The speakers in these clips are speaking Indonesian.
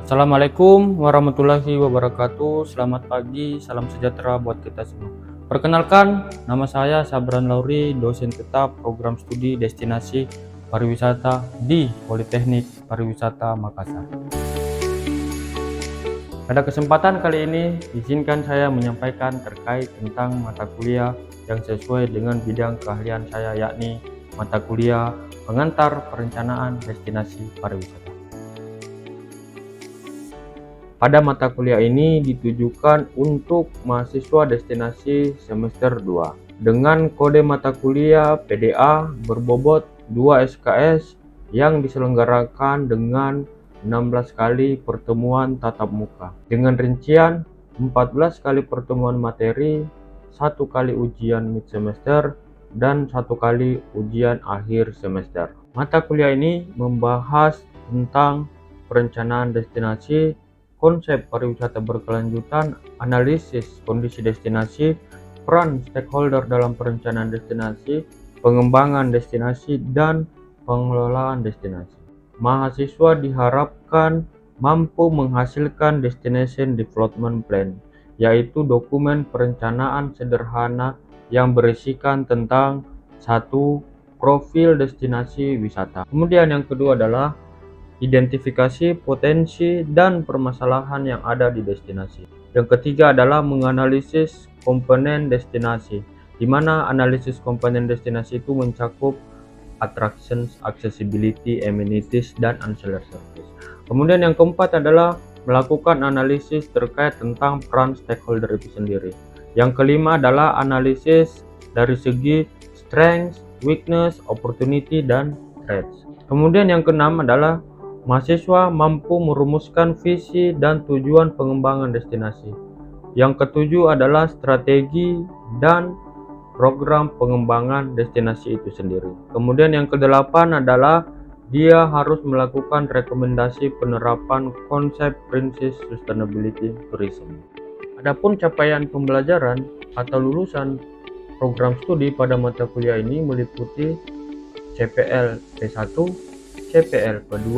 Assalamualaikum warahmatullahi wabarakatuh. Selamat pagi, salam sejahtera buat kita semua. Perkenalkan, nama saya Sabran Lauri, dosen tetap program studi destinasi pariwisata di Politeknik Pariwisata Makassar. Pada kesempatan kali ini, izinkan saya menyampaikan terkait tentang mata kuliah yang sesuai dengan bidang keahlian saya, yakni mata kuliah pengantar perencanaan destinasi pariwisata. Pada mata kuliah ini ditujukan untuk mahasiswa destinasi semester 2 dengan kode mata kuliah PDA berbobot 2 SKS yang diselenggarakan dengan 16 kali pertemuan tatap muka dengan rincian 14 kali pertemuan materi, 1 kali ujian mid semester, dan 1 kali ujian akhir semester. Mata kuliah ini membahas tentang perencanaan destinasi, konsep pariwisata berkelanjutan, analisis kondisi destinasi, peran stakeholder dalam perencanaan destinasi, pengembangan destinasi, dan pengelolaan destinasi. Mahasiswa diharapkan mampu menghasilkan Destination Development Plan, yaitu dokumen perencanaan sederhana yang berisikan tentang 1. Profil destinasi wisata. Kemudian yang kedua adalah identifikasi potensi dan permasalahan yang ada di destinasi. Yang ketiga adalah menganalisis komponen destinasi, di mana analisis komponen destinasi itu mencakup attractions, accessibility, amenities, dan ancillary service. Kemudian yang keempat adalah melakukan analisis terkait tentang peran stakeholder itu sendiri. Yang kelima adalah analisis dari segi strengths, weakness, opportunity, dan threats. Kemudian yang keenam adalah mahasiswa mampu merumuskan visi dan tujuan pengembangan destinasi. Yang ketujuh adalah strategi dan program pengembangan destinasi itu sendiri. Kemudian yang kedelapan adalah dia harus melakukan rekomendasi penerapan konsep prinsip sustainability tourism. Adapun capaian pembelajaran atau lulusan program studi pada mata kuliah ini meliputi CPL P1, CPL P2,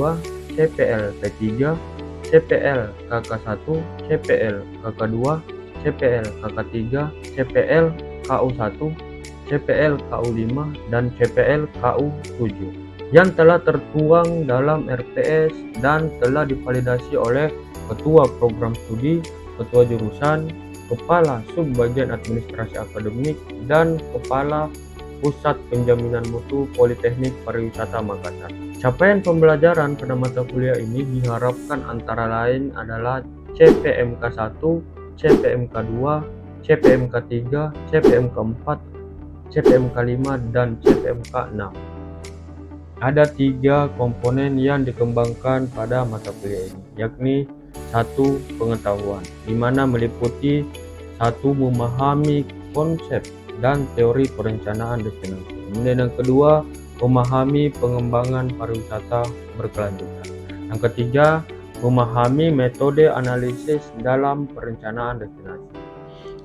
CPL P3, CPL KK1, CPL KK2, CPL KK3, CPL KU1, CPL KU5, dan CPL KU7 yang telah tertuang dalam RPS dan telah divalidasi oleh Ketua Program Studi, Ketua Jurusan, Kepala Subbagian Administrasi Akademik, dan Kepala Pusat Penjaminan Mutu Politeknik Pariwisata Makassar. Capaian pembelajaran pada mata kuliah ini diharapkan antara lain adalah CPMK1, CPMK2, CPMK3, CPMK4, CPMK5, dan CPMK6. Ada 3 komponen yang dikembangkan pada mata kuliah ini, yakni 1. Pengetahuan, di mana meliputi 1. Memahami konsep dan teori perencanaan destinasi. Kemudian yang kedua, memahami pengembangan pariwisata berkelanjutan. Yang ketiga, memahami metode analisis dalam perencanaan destinasi.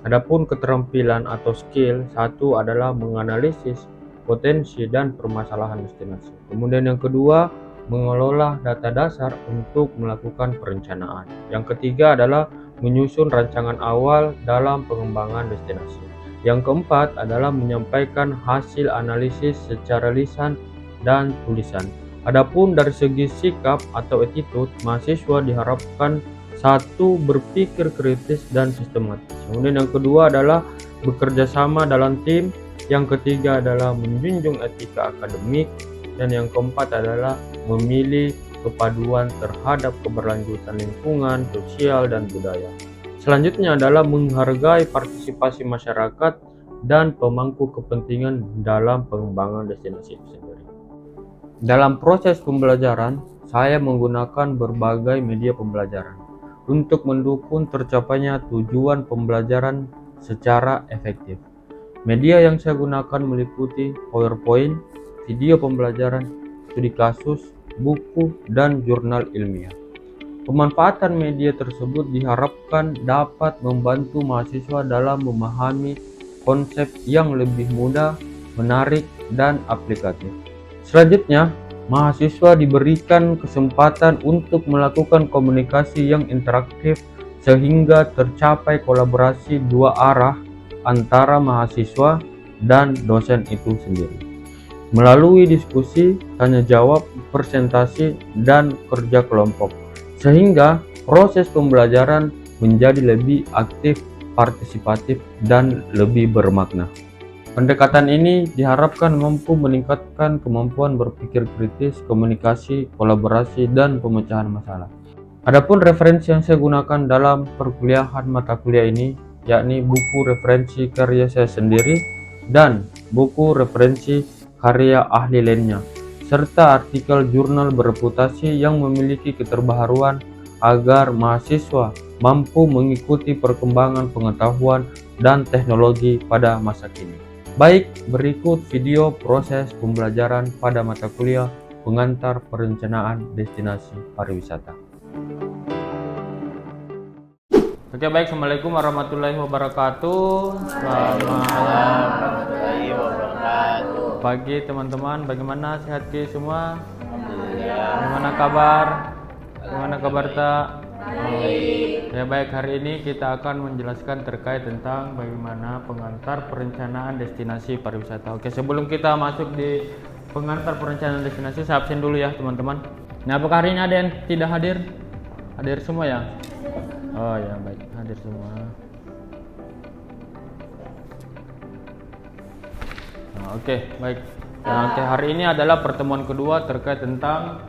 Adapun keterampilan atau skill, 1 adalah menganalisis potensi dan permasalahan destinasi. Kemudian yang kedua, mengelola data dasar untuk melakukan perencanaan. Yang ketiga adalah menyusun rancangan awal dalam pengembangan destinasi. Yang keempat adalah menyampaikan hasil analisis secara lisan dan tulisan. Adapun dari segi sikap atau attitude, mahasiswa diharapkan 1. Berpikir kritis dan sistematis. Kemudian yang kedua adalah bekerja sama dalam tim. Yang ketiga adalah menjunjung etika akademik. Dan yang keempat adalah memilih kepaduan terhadap keberlanjutan lingkungan, sosial, dan budaya. Selanjutnya adalah menghargai partisipasi masyarakat dan pemangku kepentingan dalam pengembangan destinasi itu sendiri. Dalam proses pembelajaran, saya menggunakan berbagai media pembelajaran untuk mendukung tercapainya tujuan pembelajaran secara efektif. Media yang saya gunakan meliputi PowerPoint, video pembelajaran, studi kasus, buku, dan jurnal ilmiah. Pemanfaatan media tersebut diharapkan dapat membantu mahasiswa dalam memahami konsep yang lebih mudah, menarik, dan aplikatif. Selanjutnya, mahasiswa diberikan kesempatan untuk melakukan komunikasi yang interaktif sehingga tercapai kolaborasi dua arah antara mahasiswa dan dosen itu sendiri. Melalui diskusi, tanya jawab, presentasi, dan kerja kelompok, sehingga proses pembelajaran menjadi lebih aktif, partisipatif, dan lebih bermakna. Pendekatan ini diharapkan mampu meningkatkan kemampuan berpikir kritis, komunikasi, kolaborasi, dan pemecahan masalah. Adapun referensi yang saya gunakan dalam perkuliahan mata kuliah ini, yakni buku referensi karya saya sendiri dan buku referensi karya ahli lainnya, serta artikel jurnal bereputasi yang memiliki keterbaharuan agar mahasiswa mampu mengikuti perkembangan pengetahuan dan teknologi pada masa kini. Baik, berikut video proses pembelajaran pada mata kuliah pengantar perencanaan destinasi pariwisata. Oke, baik. Assalamualaikum warahmatullahi wabarakatuh. Selamat pagi teman-teman. Bagaimana, sehat ke semua? Bagaimana kabar? Bagaimana kabar tak? Ya baik, hari ini kita akan menjelaskan terkait tentang bagaimana pengantar perencanaan destinasi pariwisata. Oke, sebelum kita masuk di pengantar perencanaan destinasi, saya absen dulu ya teman-teman. Nah, apakah hari ini ada yang tidak hadir? Hadir semua ya? Oh ya, baik, hadir semua. Nah, oke, baik. Nah, hari ini adalah pertemuan kedua terkait tentang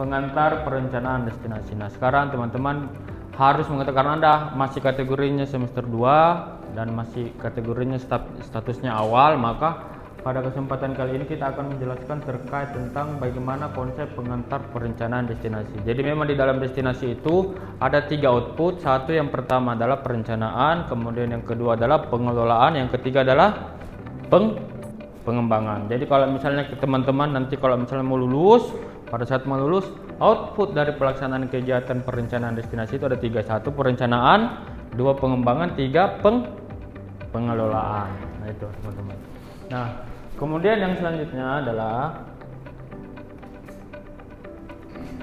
pengantar perencanaan destinasi. Nah, sekarang teman-teman harus mengetahui, karena Anda masih kategorinya semester 2 dan masih kategorinya statusnya awal, maka pada kesempatan kali ini kita akan menjelaskan terkait tentang bagaimana konsep pengantar perencanaan destinasi. Jadi memang di dalam destinasi itu ada 3 output. Satu, yang pertama adalah perencanaan, kemudian yang kedua adalah pengelolaan, yang ketiga adalah pengembangan. Jadi kalau misalnya teman-teman nanti kalau misalnya mau lulus, pada saat mau lulus, output dari pelaksanaan kegiatan perencanaan destinasi itu ada 3. 1 perencanaan, 2 pengembangan, 3 pengelolaan. Nah itu teman-teman. Nah kemudian yang selanjutnya adalah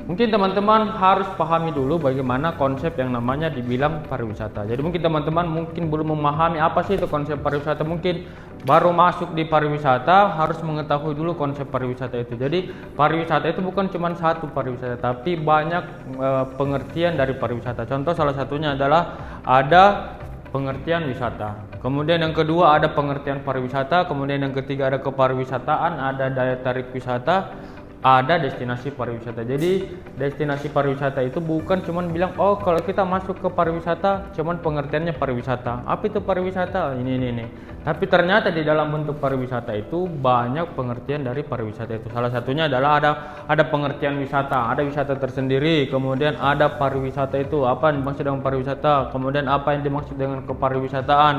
mungkin teman-teman harus pahami dulu bagaimana konsep yang namanya dibilang pariwisata. Jadi mungkin teman-teman belum memahami apa sih itu konsep pariwisata. Mungkin baru masuk di pariwisata harus mengetahui dulu konsep pariwisata itu. Jadi pariwisata itu bukan cuma satu pariwisata, tapi banyak pengertian dari pariwisata. Contoh salah satunya adalah ada pengertian wisata. Kemudian yang kedua ada pengertian pariwisata. Kemudian yang ketiga ada kepariwisataan, ada daya tarik wisata, ada destinasi pariwisata. Jadi destinasi pariwisata itu bukan cuman bilang oh kalau kita masuk ke pariwisata cuman pengertiannya pariwisata. Apa itu pariwisata? Ini. Tapi ternyata di dalam bentuk pariwisata itu banyak pengertian dari pariwisata itu. Salah satunya adalah ada pengertian wisata, ada wisata tersendiri, kemudian ada pariwisata itu apa yang dimaksud dengan pariwisata, kemudian apa yang dimaksud dengan kepariwisataan,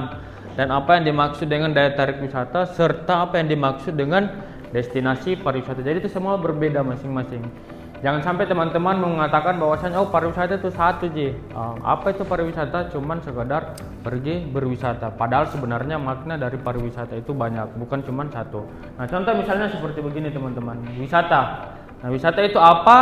dan apa yang dimaksud dengan daya tarik wisata, serta apa yang dimaksud dengan destinasi pariwisata. Jadi itu semua berbeda masing-masing. Jangan sampai teman-teman mengatakan bahwasanya oh pariwisata itu satu Ji. Apa itu pariwisata? Cuman sekedar pergi berwisata. Padahal sebenarnya makna dari pariwisata itu banyak, bukan cuman satu. Nah, contoh misalnya seperti begini teman-teman. Wisata. Nah, wisata itu apa?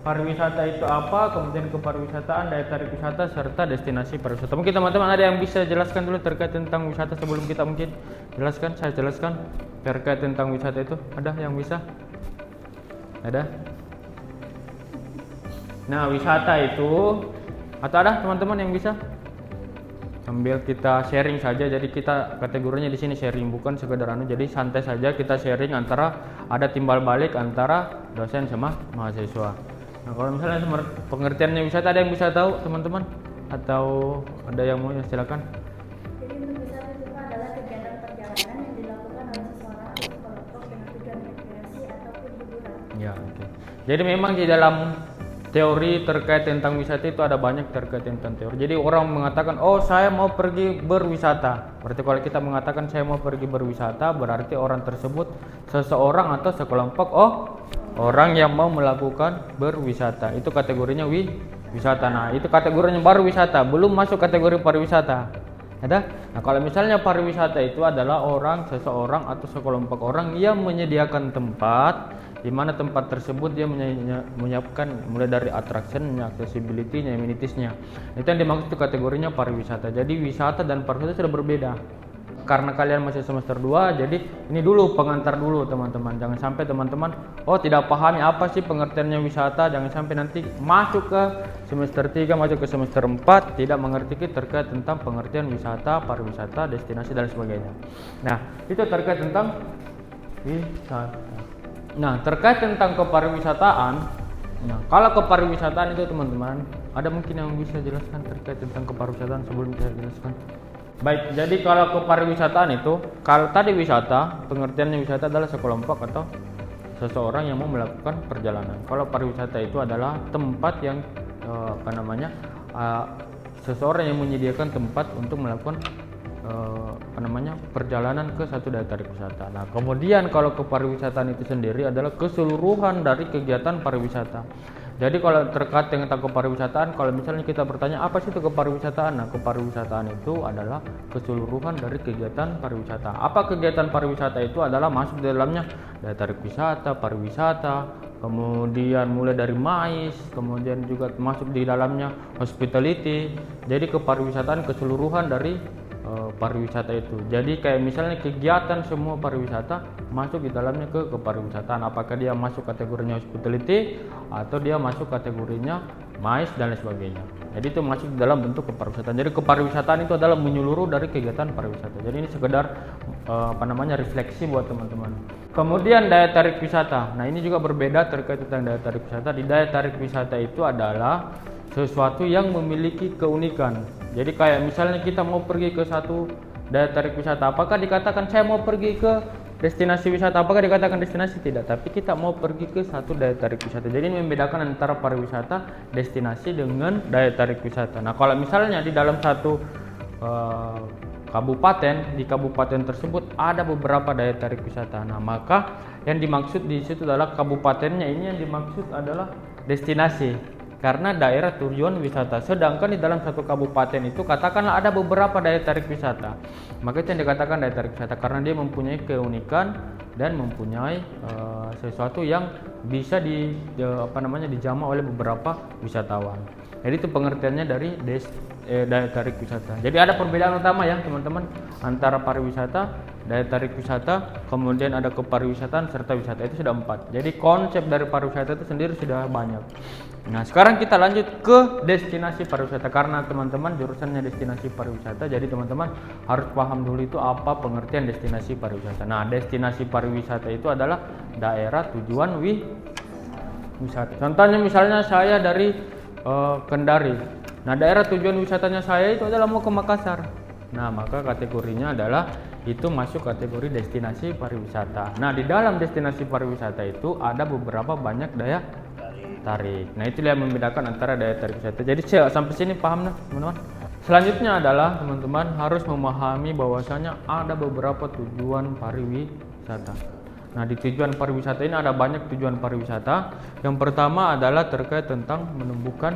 Pariwisata itu apa? Kemudian kepariwisataan, daya tarik wisata, serta destinasi pariwisata. Mungkin teman-teman ada yang bisa jelaskan dulu terkait tentang wisata sebelum kita mungkin jelaskan. Saya jelaskan terkait tentang wisata itu. Ada yang bisa? Ada? Nah, wisata itu atau ada teman-teman yang bisa? Sambil kita sharing saja. Jadi kita kategorinya di sini sharing, bukan sekedar jadi santai saja kita sharing antara ada timbal balik antara dosen sama mahasiswa. Nah, kalau misalnya pengertiannya wisata ada yang bisa tahu teman-teman? Atau ada yang mau silakan? Jadi menurut wisata itu adalah kegiatan perjalanan yang dilakukan oleh seseorang atau kelompok dengan tujuan rekreasi ataupun hiburan. Ya, oke. Jadi memang di dalam teori terkait tentang wisata itu ada banyak terkait tentang teori. Jadi orang mengatakan, oh saya mau pergi berwisata. Berarti kalau kita mengatakan saya mau pergi berwisata, berarti orang tersebut seseorang atau sekelompok orang yang mau melakukan berwisata. Itu kategorinya wisata. Nah, itu kategorinya baru wisata, belum masuk kategori pariwisata. Ada? Nah, kalau misalnya pariwisata itu adalah seseorang atau sekelompok orang yang menyediakan tempat di mana tempat tersebut dia menyiapkan mulai dari attraction-nya, accessibility-nya, amenities-nya. Itu yang dimaksud kategorinya pariwisata. Jadi wisata dan pariwisata sudah berbeda. Karena kalian masih semester 2, jadi ini dulu pengantar dulu teman-teman. Jangan sampai teman-teman tidak pahami apa sih pengertiannya wisata, jangan sampai nanti masuk ke semester 3, masuk ke semester 4 tidak mengerti terkait tentang pengertian wisata, pariwisata, destinasi dan sebagainya. Nah, itu terkait tentang wisata. Nah, terkait tentang kepariwisataan. Nah, kalau kepariwisataan itu teman-teman, ada mungkin yang bisa jelaskan terkait tentang kepariwisataan sebelum saya jelaskan? Baik, jadi kalau kepariwisataan itu, kalau tadi wisata, pengertiannya wisata adalah sekelompok atau seseorang yang mau melakukan perjalanan. Kalau pariwisata itu adalah tempat yang seseorang yang menyediakan tempat untuk melakukan perjalanan ke satu daya tarik wisata. Nah, kemudian kalau kepariwisataan itu sendiri adalah keseluruhan dari kegiatan pariwisata. Jadi kalau terkait dengan kepariwisataan, kalau misalnya kita bertanya apa sih itu kepariwisataan? Nah, kepariwisataan itu adalah keseluruhan dari kegiatan pariwisata. Apa kegiatan pariwisata itu adalah masuk di dalamnya daya tarik wisata, pariwisata, kemudian mulai dari MICE, kemudian juga masuk di dalamnya hospitality. Jadi kepariwisataan keseluruhan dari pariwisata itu. Jadi kayak misalnya kegiatan semua pariwisata masuk di dalamnya ke kepariwisataan. Apakah dia masuk kategorinya hospitality atau dia masuk kategorinya MICE dan lain sebagainya. Jadi itu masuk di dalam bentuk kepariwisataan. Jadi kepariwisataan itu adalah menyeluruh dari kegiatan pariwisata. Jadi ini sekedar refleksi buat teman-teman. Kemudian daya tarik wisata. Nah, ini juga berbeda terkait tentang daya tarik wisata. Di daya tarik wisata itu adalah sesuatu yang memiliki keunikan. Jadi kayak misalnya kita mau pergi ke satu daya tarik wisata, apakah dikatakan saya mau pergi ke destinasi wisata? Apakah dikatakan destinasi? Tidak, tapi kita mau pergi ke satu daya tarik wisata. Jadi ini membedakan antara pariwisata, destinasi dengan daya tarik wisata. Nah, kalau misalnya di dalam satu kabupaten, di kabupaten tersebut ada beberapa daya tarik wisata. Nah, maka yang dimaksud di situ adalah kabupatennya, ini yang dimaksud adalah destinasi. Karena daerah tujuan wisata. Sedangkan di dalam satu kabupaten itu katakanlah ada beberapa daya tarik wisata. Maka itu yang dikatakan daya tarik wisata karena dia mempunyai keunikan dan mempunyai sesuatu yang bisa dijamah oleh beberapa wisatawan. Jadi itu pengertiannya dari daya tarik wisata. Jadi ada perbedaan utama ya teman-teman antara pariwisata, daya tarik wisata, kemudian ada kepariwisataan serta wisata. Itu sudah 4. Jadi konsep dari pariwisata itu sendiri sudah banyak. Nah, sekarang kita lanjut ke destinasi pariwisata karena teman-teman jurusannya destinasi pariwisata. Jadi teman-teman harus paham dulu itu apa pengertian destinasi pariwisata. Nah, destinasi pariwisata itu adalah daerah tujuan wisata. Contohnya misalnya saya dari Kendari. Nah, daerah tujuan wisatanya saya itu adalah mau ke Makassar. Nah, maka kategorinya adalah itu masuk kategori destinasi pariwisata. Nah, di dalam destinasi pariwisata itu ada beberapa banyak daya tarik. Nah, itulah yang membedakan antara daya tarik wisata. Jadi sampai sini paham nah, teman-teman? Selanjutnya adalah teman-teman harus memahami bahwasanya ada beberapa tujuan pariwisata. Nah, di tujuan pariwisata ini ada banyak tujuan pariwisata. Yang pertama adalah terkait tentang menumbuhkan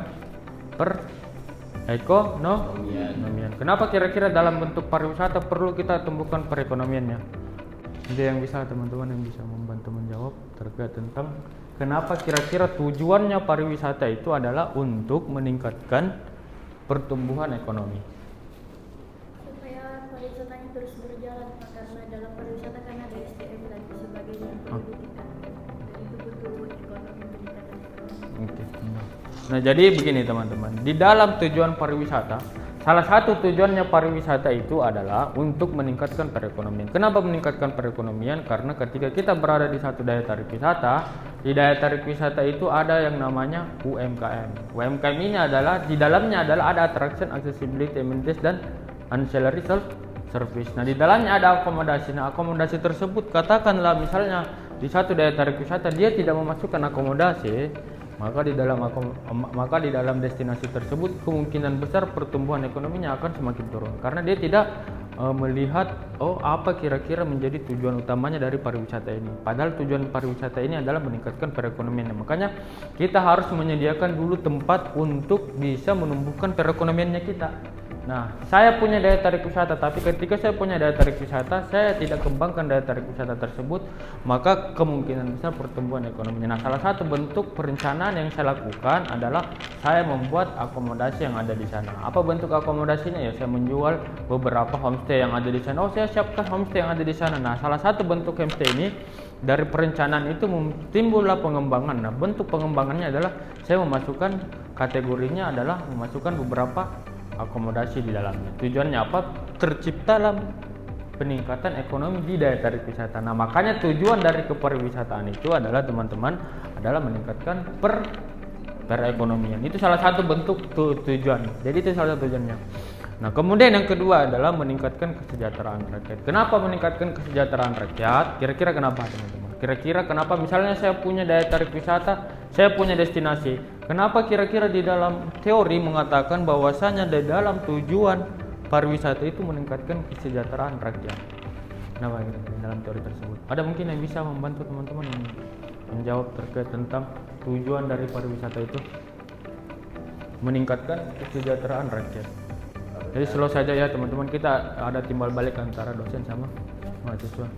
perekonomian. Kenapa kira-kira dalam bentuk pariwisata perlu kita tumbuhkan perekonomiannya? Ada yang bisa teman-teman yang bisa membantu menjawab terkait tentang kenapa kira-kira tujuannya pariwisata itu adalah untuk meningkatkan pertumbuhan ekonomi. Supaya pariwisatanya terus berjalan, karena dalam pariwisata kan ada SDM dan sebagainya yang perlu ditingkatkan. Dan itu butuh ekonomi, peningkatan ekonomi. Oke. Nah, jadi begini teman-teman, di dalam tujuan pariwisata, salah satu tujuannya pariwisata itu adalah untuk meningkatkan perekonomian. Kenapa meningkatkan perekonomian? Karena ketika kita berada di satu daya tarik wisata, di daya tarik wisata itu ada yang namanya UMKM. UMKM ini adalah di dalamnya adalah ada attraction, accessibility, amenities dan ancillary service. Nah, di dalamnya ada akomodasi. Nah, akomodasi tersebut katakanlah misalnya di satu daya tarik wisata dia tidak memasukkan akomodasi, maka di dalam destinasi tersebut kemungkinan besar pertumbuhan ekonominya akan semakin turun karena dia tidak melihat apa kira-kira menjadi tujuan utamanya dari pariwisata ini. Padahal tujuan pariwisata ini adalah meningkatkan perekonomian. Makanya kita harus menyediakan dulu tempat untuk bisa menumbuhkan perekonomiannya kita. Nah, saya punya daya tarik wisata, tapi ketika saya punya daya tarik wisata, saya tidak kembangkan daya tarik wisata tersebut, maka kemungkinan besar pertumbuhan ekonominya. Nah, salah satu bentuk perencanaan yang saya lakukan adalah saya membuat akomodasi yang ada di sana. Apa bentuk akomodasinya? Ya, saya menjual beberapa homestay yang ada di sana. Oh, saya siapkan homestay yang ada di sana. Nah, salah satu bentuk homestay ini dari perencanaan itu timbullah pengembangan. Nah, bentuk pengembangannya adalah saya memasukkan kategorinya adalah memasukkan beberapa akomodasi di dalamnya. Tujuannya apa? Terciptalah peningkatan ekonomi di daya tarik wisata. Nah, makanya tujuan dari kepariwisataan itu adalah teman-teman adalah meningkatkan perekonomian. Itu salah satu bentuk tujuan. Jadi itu salah satu tujuannya. Nah, kemudian yang kedua adalah meningkatkan kesejahteraan rakyat. Kenapa meningkatkan kesejahteraan rakyat? Kira-kira kenapa, teman-teman? Kira-kira kenapa misalnya saya punya daya tarik wisata, saya punya destinasi. Kenapa kira-kira di dalam teori mengatakan bahwasanya di dalam tujuan pariwisata itu meningkatkan kesejahteraan rakyat? Kenapa di dalam teori tersebut? Ada mungkin yang bisa membantu teman-teman menjawab terkait tentang tujuan dari pariwisata itu? Meningkatkan kesejahteraan rakyat. Jadi slow saja ya teman-teman, kita ada timbal balik antara dosen sama mahasiswa.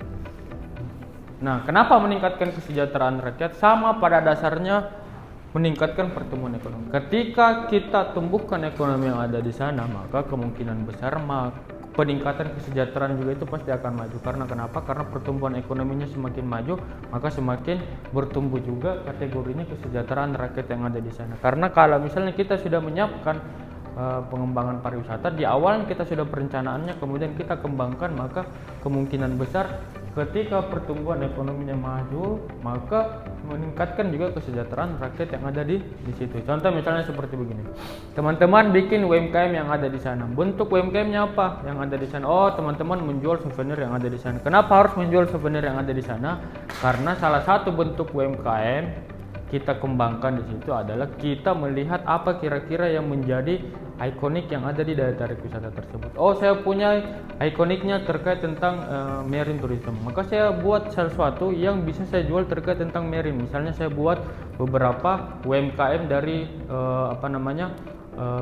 Nah, kenapa meningkatkan kesejahteraan rakyat? Sama pada dasarnya meningkatkan pertumbuhan ekonomi. Ketika kita tumbuhkan ekonomi yang ada di sana, maka kemungkinan besar peningkatan kesejahteraan juga itu pasti akan maju. Karena kenapa? Karena pertumbuhan ekonominya semakin maju, maka semakin bertumbuh juga kategorinya kesejahteraan rakyat yang ada di sana. Karena kalau misalnya kita sudah menyiapkan pengembangan pariwisata di awal, kita sudah perencanaannya, kemudian kita kembangkan, maka kemungkinan besar ketika pertumbuhan ekonominya maju, maka meningkatkan juga kesejahteraan rakyat yang ada di situ. Contoh misalnya seperti begini, teman-teman bikin UMKM yang ada di sana. Bentuk UMKM-nya apa yang ada di sana? Oh, teman-teman menjual souvenir yang ada di sana. Kenapa harus menjual souvenir yang ada di sana? Karena salah satu bentuk UMKM kita kembangkan di situ adalah kita melihat apa kira-kira yang menjadi ikonik yang ada di daya tarik wisata tersebut. Oh, saya punya ikoniknya terkait tentang marine tourism. Maka saya buat sesuatu yang bisa saya jual terkait tentang marine. Misalnya saya buat beberapa UMKM dari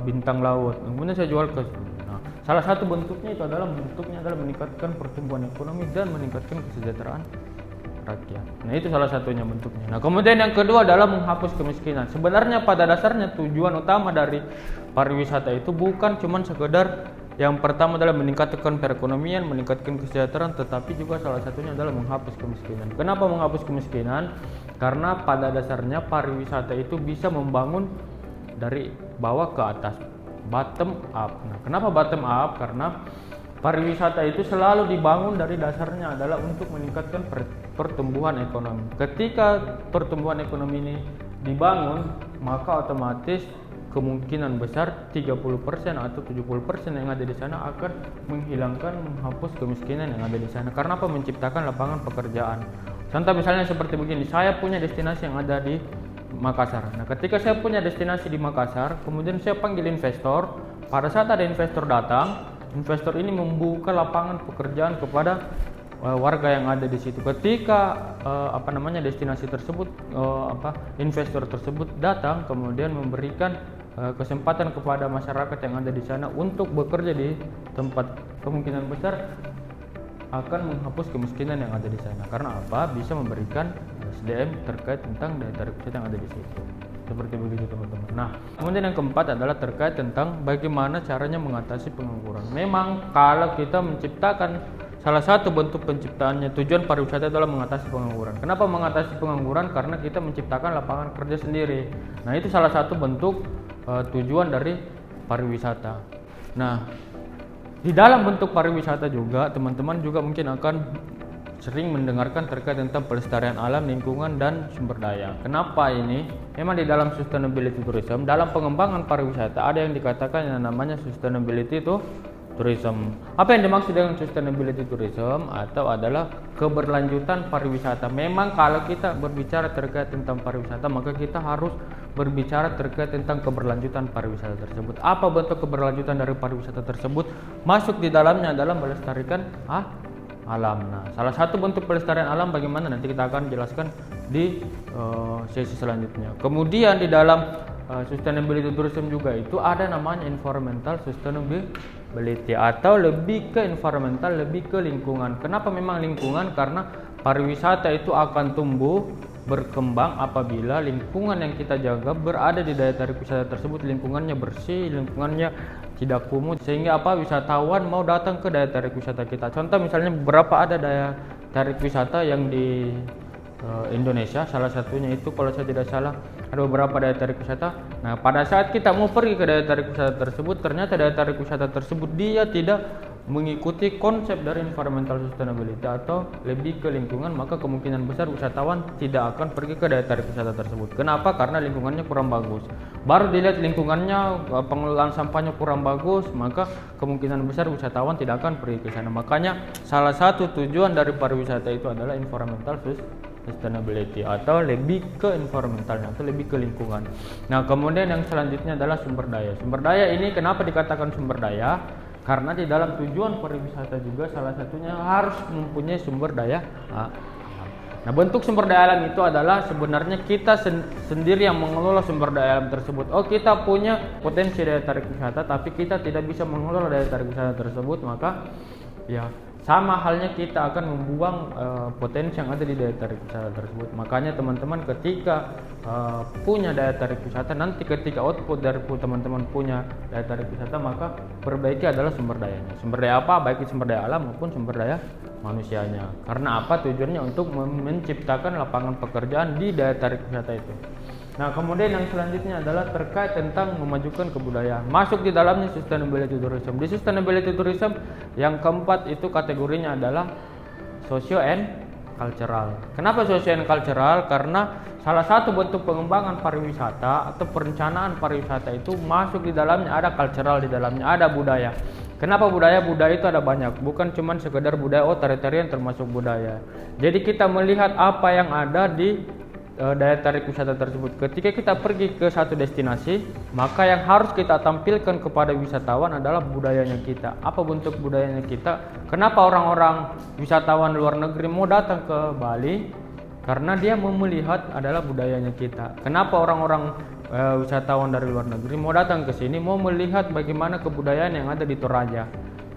bintang laut. Kemudian saya jual ke nah, salah satu bentuknya adalah meningkatkan pertumbuhan ekonomi dan meningkatkan kesejahteraan rakyat. Nah, itu salah satunya bentuknya. Nah, kemudian yang kedua adalah menghapus kemiskinan. Sebenarnya pada dasarnya tujuan utama dari pariwisata itu bukan cuma sekedar yang pertama adalah meningkatkan perekonomian, meningkatkan kesejahteraan, tetapi juga salah satunya adalah menghapus kemiskinan. Kenapa menghapus kemiskinan? Karena pada dasarnya pariwisata itu bisa membangun dari bawah ke atas, bottom up. Nah, kenapa bottom up? Karena pariwisata itu selalu dibangun dari dasarnya adalah untuk meningkatkan pertumbuhan ekonomi. Ketika pertumbuhan ekonomi ini dibangun, maka otomatis kemungkinan besar 30% atau 70% yang ada di sana akan menghapus kemiskinan yang ada di sana. Karena apa? Menciptakan lapangan pekerjaan. Contoh misalnya seperti begini, saya punya destinasi yang ada di Makassar. Nah, ketika saya punya destinasi di Makassar, kemudian saya panggil investor. Pada saat ada investor datang, investor ini membuka lapangan pekerjaan kepada warga yang ada di situ. Ketika destinasi tersebut investor tersebut datang, kemudian memberikan kesempatan kepada masyarakat yang ada di sana untuk bekerja di tempat, kemungkinan besar akan menghapus kemiskinan yang ada di sana. Karena apa? Bisa memberikan SDM terkait tentang daya tarik wisata yang ada di situ. Seperti begitu teman-teman. Nah, kemudian yang keempat adalah terkait tentang bagaimana caranya mengatasi pengangguran. Memang kalau kita menciptakan salah satu bentuk penciptaannya tujuan pariwisata adalah mengatasi pengangguran. Kenapa mengatasi pengangguran? Karena kita menciptakan lapangan kerja sendiri. Nah, itu salah satu bentuk tujuan dari pariwisata. Nah, di dalam bentuk pariwisata juga teman-teman juga mungkin akan sering mendengarkan terkait tentang pelestarian alam, lingkungan, dan sumber daya. Kenapa ini? Memang di dalam sustainability tourism, dalam pengembangan pariwisata ada yang dikatakan yang namanya sustainability tourism. Apa yang dimaksud dengan sustainability tourism? Atau adalah keberlanjutan pariwisata. Memang kalau kita berbicara terkait tentang pariwisata, maka kita harus berbicara terkait tentang keberlanjutan pariwisata tersebut. Apa bentuk keberlanjutan dari pariwisata tersebut? Masuk di dalamnya adalah melestarikan alam. Nah, salah satu bentuk pelestarian alam bagaimana nanti kita akan jelaskan di sesi selanjutnya. Kemudian di dalam sustainability tourism juga itu ada namanya environmental sustainability atau lebih ke environmental, lebih ke lingkungan. Kenapa memang lingkungan? Karena pariwisata itu akan tumbuh berkembang apabila lingkungan yang kita jaga berada di daya tarik wisata tersebut, lingkungannya bersih, lingkungannya tidak kumuh, sehingga wisatawan mau datang ke daya tarik wisata kita. Contoh misalnya beberapa ada daya tarik wisata yang di Indonesia, salah satunya itu kalau saya tidak salah ada beberapa daya tarik wisata. Nah, pada saat kita mau pergi ke daya tarik wisata tersebut, ternyata daya tarik wisata tersebut dia tidak mengikuti konsep dari environmental sustainability atau lebih ke lingkungan, maka kemungkinan besar wisatawan tidak akan pergi ke daya tarik wisata tersebut. Kenapa? Karena lingkungannya kurang bagus. Baru dilihat lingkungannya, pengelolaan sampahnya kurang bagus, maka kemungkinan besar wisatawan tidak akan pergi ke sana. Makanya salah satu tujuan dari pariwisata itu adalah environmental sustainability atau lebih ke environmentalnya atau lebih ke lingkungan. Nah, kemudian yang selanjutnya adalah sumber daya. Sumber daya ini kenapa dikatakan sumber daya? Karena di dalam tujuan pariwisata juga salah satunya harus mempunyai sumber daya alam. Nah, bentuk sumber daya alam itu adalah sebenarnya kita sendiri yang mengelola sumber daya alam tersebut. Oh, kita punya potensi daya tarik wisata tapi kita tidak bisa mengelola daya tarik wisata tersebut, maka ya sama halnya kita akan membuang potensi yang ada di daya tarik wisata tersebut. Makanya teman-teman ketika punya daya tarik wisata, nanti ketika output dari teman-teman punya daya tarik wisata, maka perbaiki adalah sumber dayanya. Sumber daya apa? Baik sumber daya alam maupun sumber daya manusianya. Karena apa? Tujuannya untuk menciptakan lapangan pekerjaan di daya tarik wisata itu. Nah, kemudian yang selanjutnya adalah terkait tentang memajukan kebudayaan. Masuk di dalamnya sustainability tourism. Di sustainability tourism yang keempat itu kategorinya adalah socio and cultural. Kenapa socio and cultural? Karena salah satu bentuk pengembangan pariwisata atau perencanaan pariwisata itu masuk di dalamnya ada cultural, di dalamnya ada budaya. Kenapa budaya? Budaya itu ada banyak, bukan cuma sekedar budaya tari-tarian termasuk budaya. Jadi kita melihat apa yang ada di daya tarik wisata tersebut. Ketika kita pergi ke satu destinasi, maka yang harus kita tampilkan kepada wisatawan adalah budayanya kita. Apa bentuk budayanya kita? Kenapa orang-orang wisatawan luar negeri mau datang ke Bali? Karena dia mau melihat adalah budayanya kita. Kenapa orang-orang wisatawan dari luar negeri mau datang ke sini, mau melihat bagaimana kebudayaan yang ada di Toraja?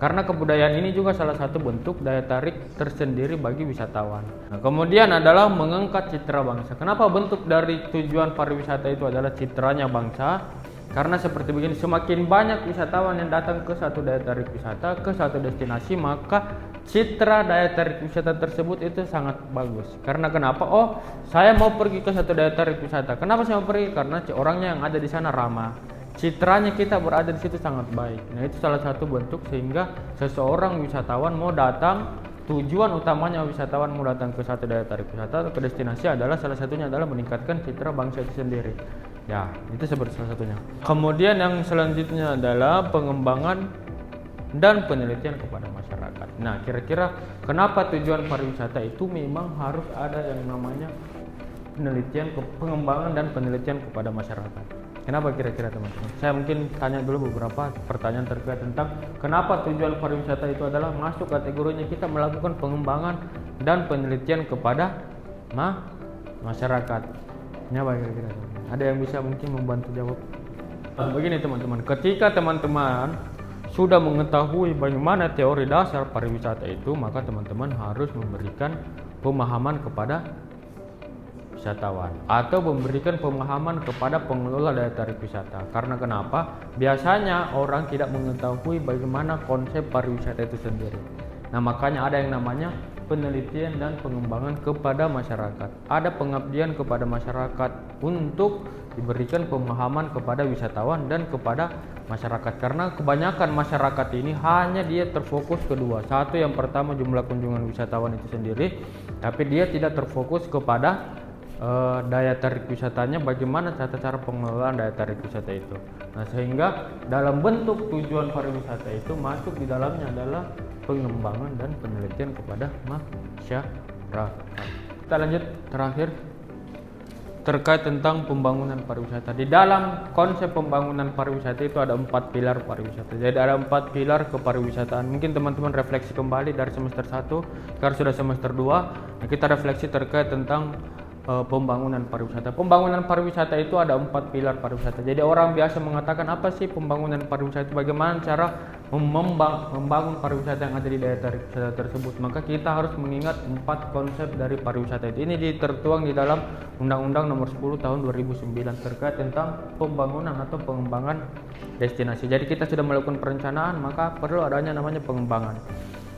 Karena kebudayaan ini juga salah satu bentuk daya tarik tersendiri bagi wisatawan. Nah, kemudian adalah mengangkat citra bangsa. Kenapa bentuk dari tujuan pariwisata itu adalah citranya bangsa? Karena seperti begini, semakin banyak wisatawan yang datang ke satu daya tarik wisata, ke satu destinasi, maka citra daya tarik wisata tersebut itu sangat bagus. Karena kenapa? Oh, saya mau pergi ke satu daya tarik wisata. Kenapa saya mau pergi? Karena orangnya yang ada di sana ramah. Citranya kita berada di situ sangat baik. Nah, itu salah satu bentuk sehingga seseorang wisatawan mau datang, tujuan utamanya wisatawan mau datang ke satu daya tarik wisata atau ke destinasi adalah salah satunya adalah meningkatkan citra bangsa itu sendiri. Ya, itu seperti salah satunya. Kemudian yang selanjutnya adalah pengembangan dan penelitian kepada masyarakat. Nah, kira-kira kenapa tujuan pariwisata itu memang harus ada yang namanya penelitian, pengembangan dan penelitian kepada masyarakat? Kenapa kira-kira teman-teman? Saya mungkin tanya dulu beberapa pertanyaan terkait tentang kenapa tujuan pariwisata itu adalah masuk kategorinya kita melakukan pengembangan dan penelitian kepada masyarakat. Kenapa kira-kira? Ada yang bisa mungkin membantu jawab? Begini teman-teman, ketika teman-teman sudah mengetahui bagaimana teori dasar pariwisata itu, maka teman-teman harus memberikan pemahaman kepada wisatawan atau memberikan pemahaman kepada pengelola daya tarik wisata. Karena kenapa? Biasanya orang tidak mengetahui bagaimana konsep pariwisata itu sendiri. Nah, makanya ada yang namanya penelitian dan pengembangan kepada masyarakat. Ada pengabdian kepada masyarakat untuk diberikan pemahaman kepada wisatawan dan kepada masyarakat. Karena kebanyakan masyarakat ini hanya dia terfokus kedua. Satu, yang pertama jumlah kunjungan wisatawan itu sendiri, tapi dia tidak terfokus kepada daya tarik wisatanya, bagaimana cara pengelolaan daya tarik wisata itu. Nah, sehingga dalam bentuk tujuan pariwisata itu masuk di dalamnya adalah pengembangan dan penelitian kepada masyarakat. Kita lanjut terakhir terkait tentang pembangunan pariwisata. Di dalam konsep pembangunan pariwisata itu ada 4 pilar pariwisata. Jadi ada 4 pilar kepariwisataan. Mungkin teman-teman refleksi kembali dari semester 1, sekarang sudah semester 2. Nah, kita refleksi terkait tentang pembangunan pariwisata. Pembangunan pariwisata itu ada 4 pilar pariwisata. Jadi orang biasa mengatakan apa sih pembangunan pariwisata? Bagaimana cara membangun pariwisata yang ada di daerah tarik wisata tersebut? Maka kita harus mengingat 4 konsep dari pariwisata itu. Ini tertuang di dalam Undang-Undang Nomor 10 Tahun 2009 terkait tentang pembangunan atau pengembangan destinasi. Jadi kita sudah melakukan perencanaan, maka perlu adanya namanya pengembangan.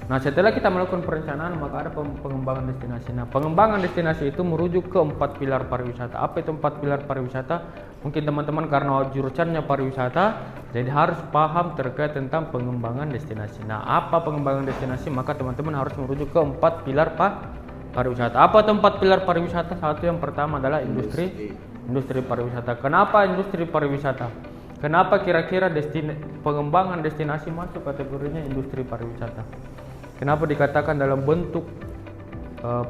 Nah, setelah kita melakukan perencanaan, maka ada pengembangan destinasi. Nah, pengembangan destinasi itu merujuk ke 4 pilar pariwisata. Apa itu 4 pilar pariwisata? Mungkin teman-teman karena jurusannya pariwisata, jadi harus paham terkait tentang pengembangan destinasi. Nah, apa pengembangan destinasi? Maka teman-teman harus merujuk ke 4 pilar pariwisata. Apa itu 4 pilar pariwisata? Satu, yang pertama adalah industri pariwisata. Kenapa industri pariwisata? Kenapa kira-kira pengembangan destinasi masuk kategorinya industri pariwisata? Kenapa dikatakan dalam bentuk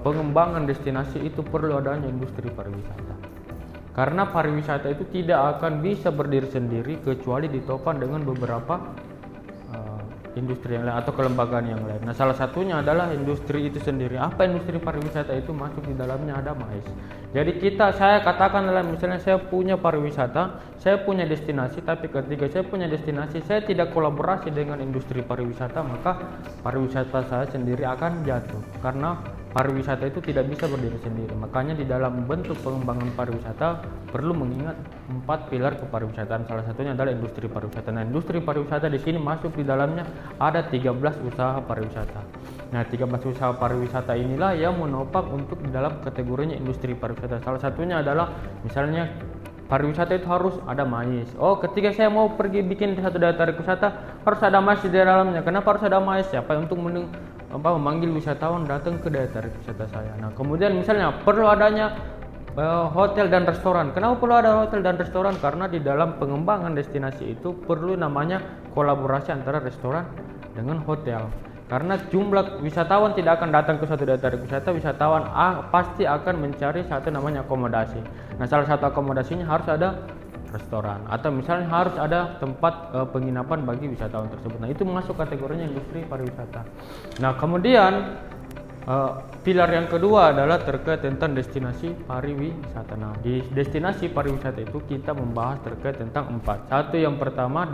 pengembangan destinasi itu perlu adanya industri pariwisata? Karena pariwisata itu tidak akan bisa berdiri sendiri kecuali ditopang dengan beberapa industri yang lain atau kelembagaan yang lain. Nah, salah satunya adalah industri itu sendiri. Apa industri pariwisata itu? Masuk di dalamnya ada MAIS. Jadi saya katakan dalam misalnya saya punya pariwisata, saya punya destinasi, tapi ketika saya punya destinasi, saya tidak kolaborasi dengan industri pariwisata, maka pariwisata saya sendiri akan jatuh. Karena pariwisata itu tidak bisa berdiri sendiri. Makanya di dalam bentuk pengembangan pariwisata perlu mengingat 4 pilar kepariwisataan. Salah satunya adalah industri pariwisata. Nah, industri pariwisata di sini masuk di dalamnya ada 13 usaha pariwisata. Nah, 13 usaha pariwisata inilah yang menopang untuk di dalam kategorinya industri pariwisata. Salah satunya adalah misalnya pariwisata itu harus ada MAIS. Oh, ketika saya mau pergi bikin satu daya tarik wisata harus ada MAIS di dalamnya. Kenapa harus ada MAIS? Siapa untuk memanggil wisatawan datang ke daya tarik wisata saya. Nah, kemudian misalnya perlu adanya hotel dan restoran. Kenapa perlu ada hotel dan restoran? Karena di dalam pengembangan destinasi itu perlu namanya kolaborasi antara restoran dengan hotel. Karena jumlah wisatawan tidak akan datang ke suatu daya tarik wisata, wisatawan pasti akan mencari satu namanya akomodasi. Nah, salah satu akomodasinya harus ada restoran atau misalnya harus ada tempat penginapan bagi wisatawan tersebut. Nah, itu masuk kategorinya industri pariwisata. Nah, kemudian pilar yang kedua adalah terkait tentang destinasi pariwisata. Nah, di destinasi pariwisata itu kita membahas terkait tentang 4. Satu, yang pertama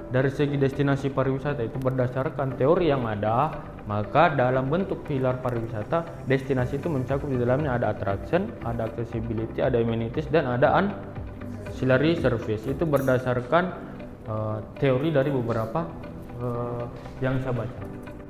dari segi destinasi pariwisata itu berdasarkan teori yang ada, maka dalam bentuk pilar pariwisata, destinasi itu mencakup di dalamnya ada attraction, ada accessibility, ada amenities, dan ada ancillary service. Itu berdasarkan teori dari beberapa yang saya baca.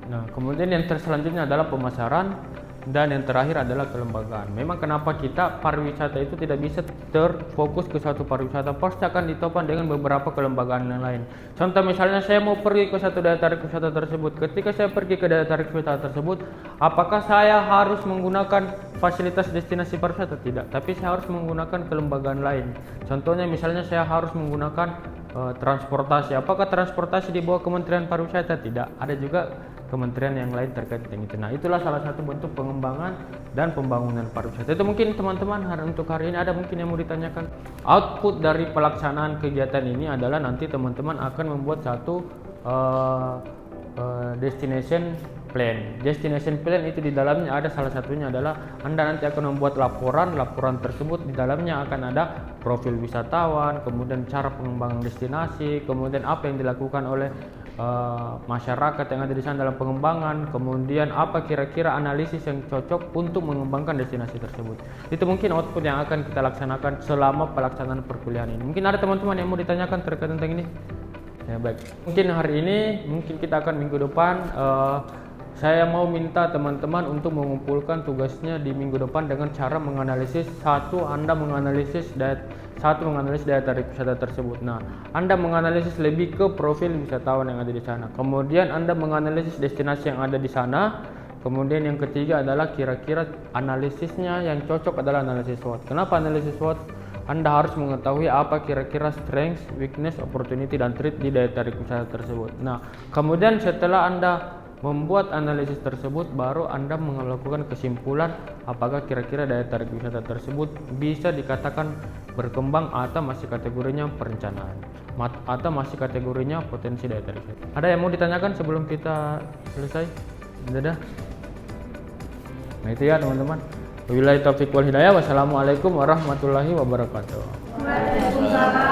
Nah, kemudian yang selanjutnya adalah pemasaran, dan yang terakhir adalah kelembagaan. Memang kenapa kita pariwisata itu tidak bisa terfokus ke satu pariwisata, pasti akan ditopang dengan beberapa kelembagaan yang lain. Contoh misalnya saya mau pergi ke satu daya tarik wisata tersebut. Ketika saya pergi ke daya tarik wisata tersebut, apakah saya harus menggunakan fasilitas destinasi pariwisata? Tidak, tapi saya harus menggunakan kelembagaan lain. Contohnya misalnya saya harus menggunakan transportasi. Apakah transportasi di bawah Kementerian Pariwisata? Tidak, ada juga kementerian yang lain terkait dengan itu. Nah, itulah salah satu bentuk pengembangan dan pembangunan pariwisata. Itu mungkin teman-teman untuk hari ini ada mungkin yang mau ditanyakan. Output dari pelaksanaan kegiatan ini adalah nanti teman-teman akan membuat satu destination plan. Destination plan itu di dalamnya ada salah satunya adalah Anda nanti akan membuat laporan tersebut di dalamnya akan ada profil wisatawan, kemudian cara pengembangan destinasi, kemudian apa yang dilakukan oleh masyarakat yang ada di sana dalam pengembangan, kemudian apa kira-kira analisis yang cocok untuk mengembangkan destinasi tersebut. Itu mungkin output yang akan kita laksanakan selama pelaksanaan perkuliahan ini. Mungkin ada teman-teman yang mau ditanyakan terkait tentang ini? Ya, baik. Mungkin hari ini, mungkin kita akan minggu depan saya mau minta teman-teman untuk mengumpulkan tugasnya di minggu depan dengan cara menganalisis Anda menganalisis daya tarik wisata tersebut. Nah, Anda menganalisis lebih ke profil wisatawan yang ada di sana. Kemudian Anda menganalisis destinasi yang ada di sana. Kemudian yang ketiga adalah kira-kira analisisnya yang cocok adalah analisis SWOT. Kenapa analisis SWOT? Anda harus mengetahui apa kira-kira strength, weakness, opportunity, dan threat di daya tarik wisata tersebut. Nah, kemudian setelah Anda membuat analisis tersebut, baru Anda melakukan kesimpulan apakah kira-kira daya tarik wisata tersebut bisa dikatakan berkembang atau masih kategorinya perencanaan atau masih kategorinya potensi daya tarik wisata. Ada yang mau ditanyakan sebelum kita selesai? Dadah. Nah, itu ya teman-teman. Wabillahi taufiq wal hidayah. Wassalamualaikum warahmatullahi wabarakatuh. Waalaikumsalam.